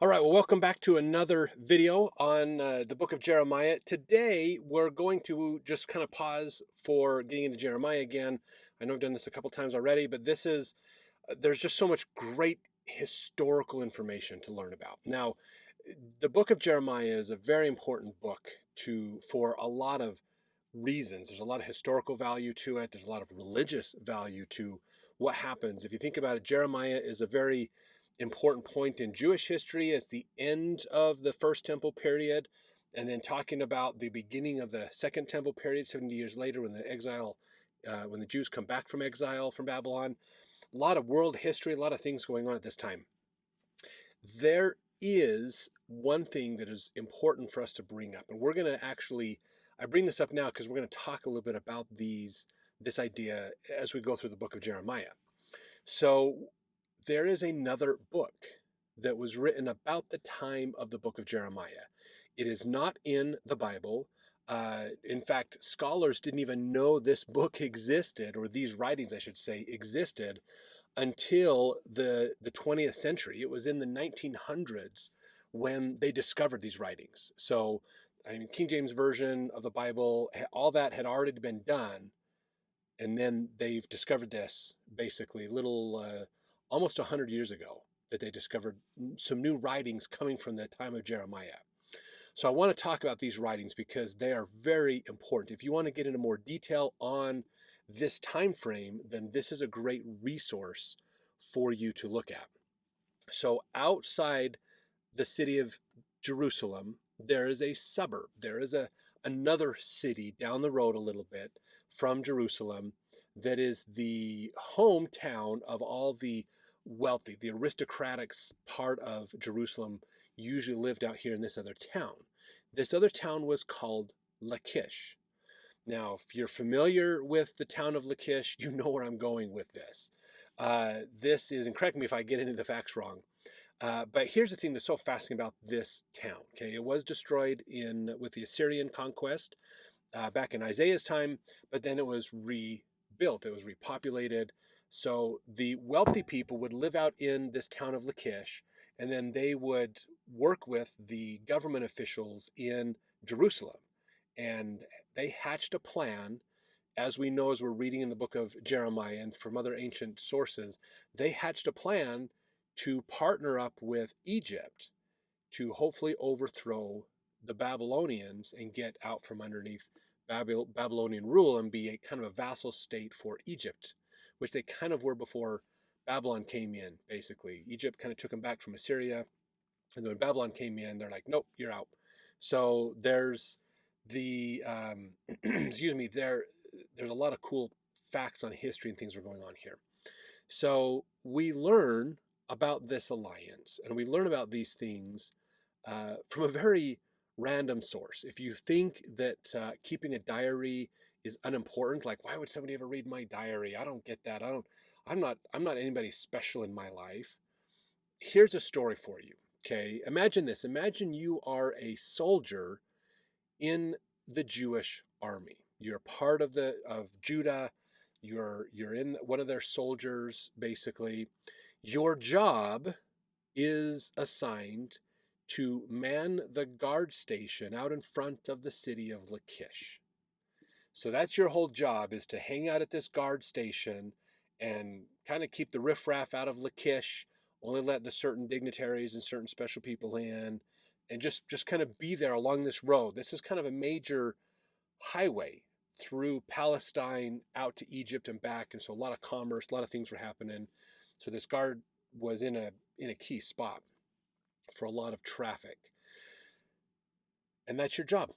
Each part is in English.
All right, well, welcome back to another video on the book of Jeremiah. Today, we're going to just kind of pause for getting into Jeremiah again. I know I've done this a couple times already, but there's just so much great historical information to learn about. Now, the book of Jeremiah is a very important book for a lot of reasons. There's a lot of historical value to it. There's a lot of religious value to what happens. If you think about it, Jeremiah is a very important point in Jewish history. It's the end of the first temple period, and then talking about the beginning of the second temple period, 70 years later, when the Jews come back from exile from Babylon. A lot of world history, a lot of things going on at this time. There is one thing that is important for us to bring up, and we're going to I bring this up now because we're going to talk a little bit about this idea as we go through the book of Jeremiah. So there is another book that was written about the time of the book of Jeremiah. It is not in the Bible. In fact, scholars didn't even know this book existed, or these writings, I should say, existed until the 20th century. It was in the 1900s when they discovered these writings. So, I mean, King James Version of the Bible, all that had already been done. And then they've discovered this basically almost 100 years ago, that they discovered some new writings coming from the time of Jeremiah. So I want to talk about these writings because they are very important. If you want to get into more detail on this time frame, then this is a great resource for you to look at. So outside the city of Jerusalem, there is a suburb. There is another city down the road a little bit from Jerusalem that is the hometown of all the wealthy. The aristocratic part of Jerusalem usually lived out here in this other town. This other town was called Lachish. Now, if you're familiar with the town of Lachish, you know where I'm going with this. This is, and correct me if I get into the facts wrong, but here's the thing that's so fascinating about this town. Okay, it was destroyed with the Assyrian conquest back in Isaiah's time, but then it was rebuilt. It was repopulated. So the wealthy people would live out in this town of Lachish, and then they would work with the government officials in Jerusalem. And they hatched a plan, as we know as we're reading in the book of Jeremiah and from other ancient sources, they hatched a plan to partner up with Egypt to hopefully overthrow the Babylonians and get out from underneath Babylonian rule and be a kind of a vassal state for Egypt, which they kind of were before Babylon came in, basically. Egypt kind of took them back from Assyria, and then when Babylon came in, they're like, nope, you're out. So there's excuse me, there's a lot of cool facts on history and things that are going on here. So we learn about this alliance, and we learn about these things from a very random source. If you think that keeping a diary is unimportant, like why would somebody ever read my diary? I don't get that. I'm not anybody special in my life. Here's a story for you. Okay, imagine this. Imagine you are a soldier in the Jewish army. You're part of Judah. You're in one of their soldiers, basically. Your job is assigned to man the guard station out in front of the city of Lachish. So that's your whole job, is to hang out at this guard station and kind of keep the riffraff out of Lachish, only let the certain dignitaries and certain special people in, and just kind of be there along this road. This is kind of a major highway through Palestine out to Egypt and back, and so a lot of commerce, a lot of things were happening. So this guard was in a key spot for a lot of traffic. And that's your job.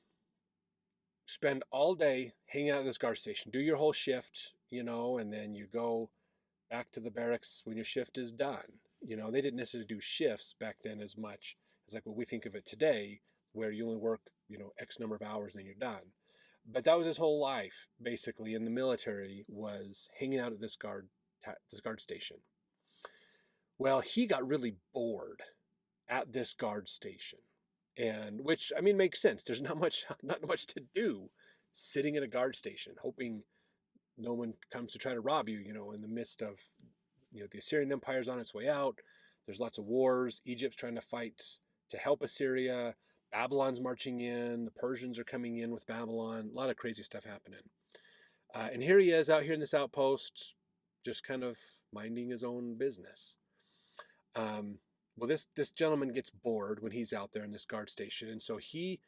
Spend all day hanging out at this guard station, do your whole shift, and then you go back to the barracks when your shift is done. They didn't necessarily do shifts back then as much as like what we think of it today, where you only work, X number of hours and then you're done. But that was his whole life, basically, in the military, was hanging out at this guard station. Well, he got really bored at this guard station, and which, I mean, makes sense. There's not much to do sitting at a guard station, hoping no one comes to try to rob you, in the midst of, the Assyrian Empire's on its way out. There's lots of wars. Egypt's trying to fight to help Assyria. Babylon's marching in. The Persians are coming in with Babylon. A lot of crazy stuff happening. And here he is out here in this outpost, just kind of minding his own business. Well, this gentleman gets bored when he's out there in this guard station, and so he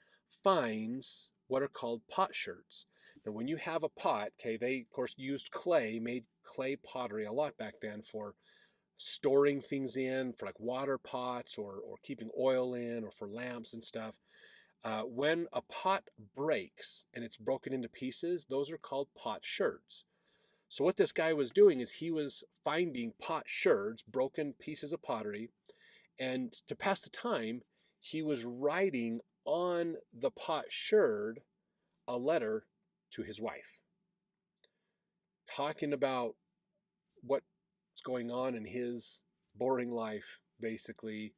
finds what are called potsherds. Now, when you have a pot, okay, they of course used clay, made clay pottery a lot back then for storing things in, for like water pots or keeping oil in, or for lamps and stuff. When a pot breaks and it's broken into pieces, those are called potsherds. So what this guy was doing is he was finding potsherds, broken pieces of pottery, and to pass the time, he was writing on the potsherd a letter to his wife, talking about what's going on in his boring life, basically.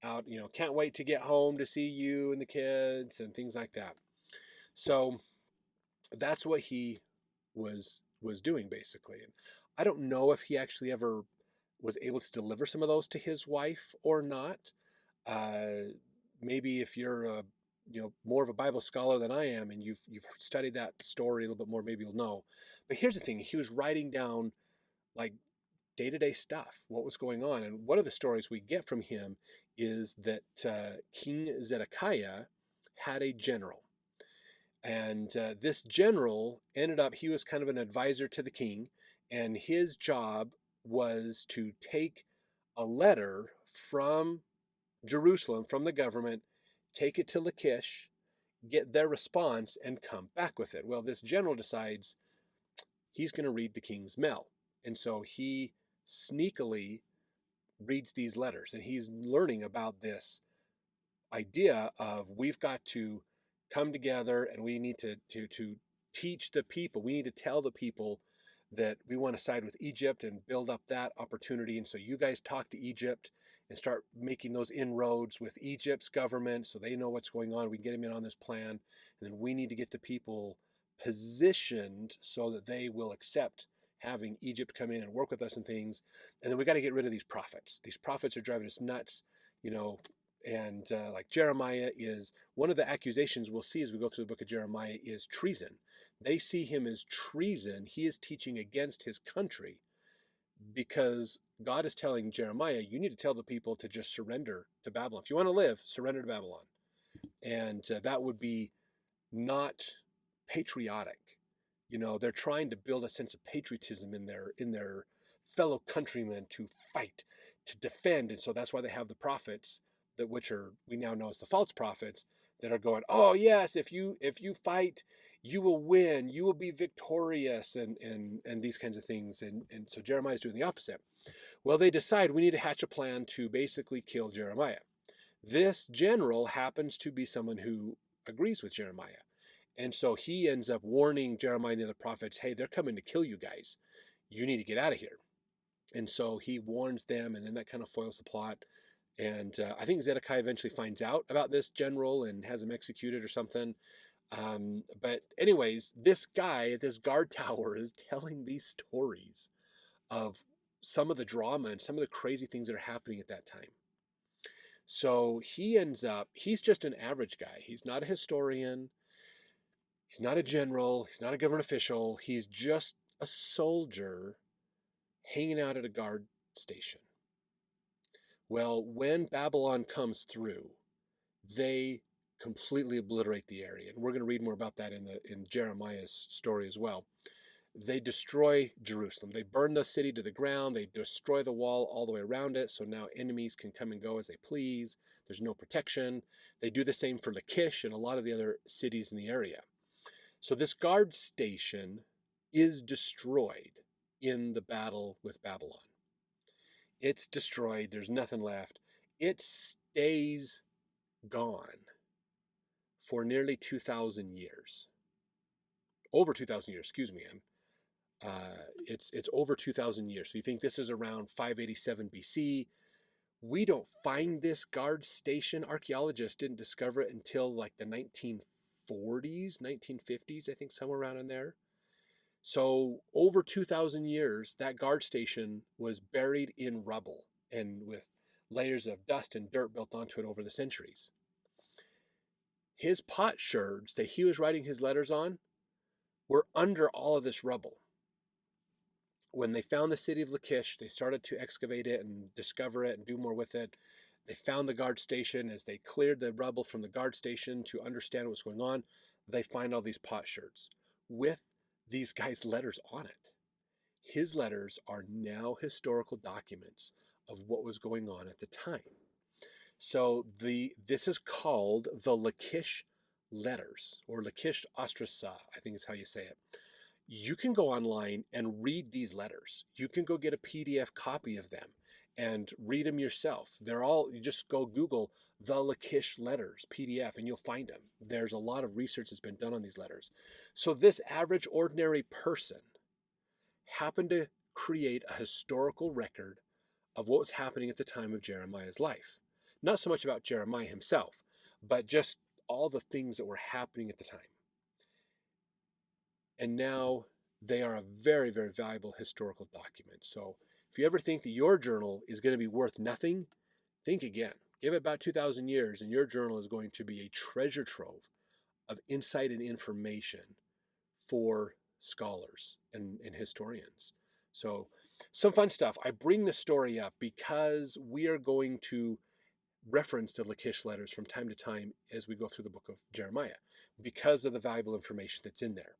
Out, can't wait to get home to see you and the kids and things like that. So that's what he was doing, basically. And I don't know if he actually ever was able to deliver some of those to his wife or not. Maybe if you're more of a Bible scholar than I am, and you've studied that story a little bit more, maybe you'll know. But here's the thing: he was writing down like day-to-day stuff, what was going on. And one of the stories we get from him is that King Zedekiah had a general. And this general ended up, he was kind of an advisor to the king, and his job was to take a letter from Jerusalem, from the government, take it to Lachish, get their response, and come back with it. Well, this general decides he's going to read the king's mail. And so he sneakily reads these letters, and he's learning about this idea of we've got to come together, and we need to teach the people. We need to tell the people that we want to side with Egypt and build up that opportunity. And so you guys talk to Egypt and start making those inroads with Egypt's government so they know what's going on. We can get them in on this plan. And then we need to get the people positioned so that they will accept having Egypt come in and work with us and things. And then we got to get rid of these prophets. These prophets are driving us nuts, and like Jeremiah is, one of the accusations we'll see as we go through the book of Jeremiah is treason. They see him as treason. He is teaching against his country because God is telling Jeremiah, you need to tell the people to just surrender to Babylon. If you want to live, surrender to Babylon. And that would be not patriotic. They're trying to build a sense of patriotism in their fellow countrymen to fight, to defend. And so that's why they have the prophets, that which are, we now know as the false prophets, that are going, oh yes, if you fight, you will win, you will be victorious, and these kinds of things. And so Jeremiah is doing the opposite. Well, they decide we need to hatch a plan to basically kill Jeremiah. This general happens to be someone who agrees with Jeremiah. And so he ends up warning Jeremiah and the other prophets, hey, they're coming to kill you guys. You need to get out of here. And so he warns them, and then that kind of foils the plot. And I think Zedekiah eventually finds out about this general and has him executed or something. But anyways, this guy at this guard tower is telling these stories of some of the drama and some of the crazy things that are happening at that time. So he ends up, he's just an average guy. He's not a historian. He's not a general. He's not a government official. He's just a soldier hanging out at a guard station. Well, when Babylon comes through, they completely obliterate the area. And we're going to read more about that in Jeremiah's story as well. They destroy Jerusalem. They burn the city to the ground. They destroy the wall all the way around it. So now enemies can come and go as they please. There's no protection. They do the same for Lachish and a lot of the other cities in the area. So this guard station is destroyed in the battle with Babylon. It's destroyed. There's nothing left. It stays gone for nearly 2,000 years. Over 2,000 years, excuse me. It's over 2,000 years. So you think this is around 587 BC. We don't find this guard station. Archaeologists didn't discover it until like the 1940s, 1950s, I think, somewhere around in there. So over 2,000 years, that guard station was buried in rubble and with layers of dust and dirt built onto it over the centuries. His potsherds that he was writing his letters on were under all of this rubble. When they found the city of Lachish, they started to excavate it and discover it and do more with it. They found the guard station. As they cleared the rubble from the guard station to understand what's going on, they find all these potsherds with these guys' letters on it. His letters are now historical documents of what was going on at the time. So this is called the Lachish Letters, or Lachish Letters A, I think is how you say it. You can go online and read these letters. You can go get a PDF copy of them and read them yourself. You just go Google the Lachish Letters PDF and you'll find them. There's a lot of research that's been done on these letters. So this average ordinary person happened to create a historical record of what was happening at the time of Jeremiah's life. Not so much about Jeremiah himself, but just all the things that were happening at the time. And now they are a very, very valuable historical document. So if you ever think that your journal is going to be worth nothing, think again. Give it about 2,000 years and your journal is going to be a treasure trove of insight and information for scholars and historians. So some fun stuff. I bring this story up because we are going to reference the Lachish letters from time to time as we go through the book of Jeremiah because of the valuable information that's in there.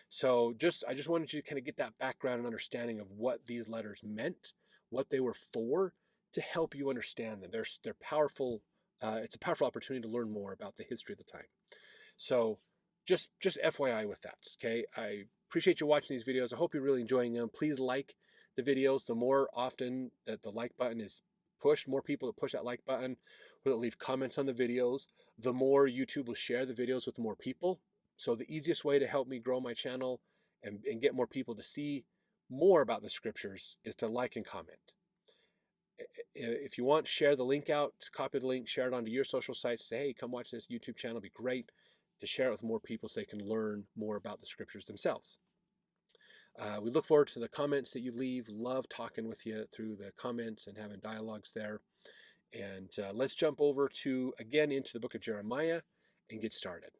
So I just wanted you to kind of get that background and understanding of what these letters meant, what they were for, to help you understand them. They're powerful. It's a powerful opportunity to learn more about the history of the time. So just FYI with that, okay? I appreciate you watching these videos. I hope you're really enjoying them. Please like the videos. The more often that the like button is pushed, more people that push that like button or that leave comments on the videos, the more YouTube will share the videos with more people. So the easiest way to help me grow my channel and get more people to see more about the scriptures is to like and comment. If you want, share the link out, copy the link, share it onto your social sites. Say, hey, come watch this YouTube channel. It'd be great to share it with more people so they can learn more about the scriptures themselves. We look forward to the comments that you leave. Love talking with you through the comments and having dialogues there. And let's jump over into the book of Jeremiah and get started.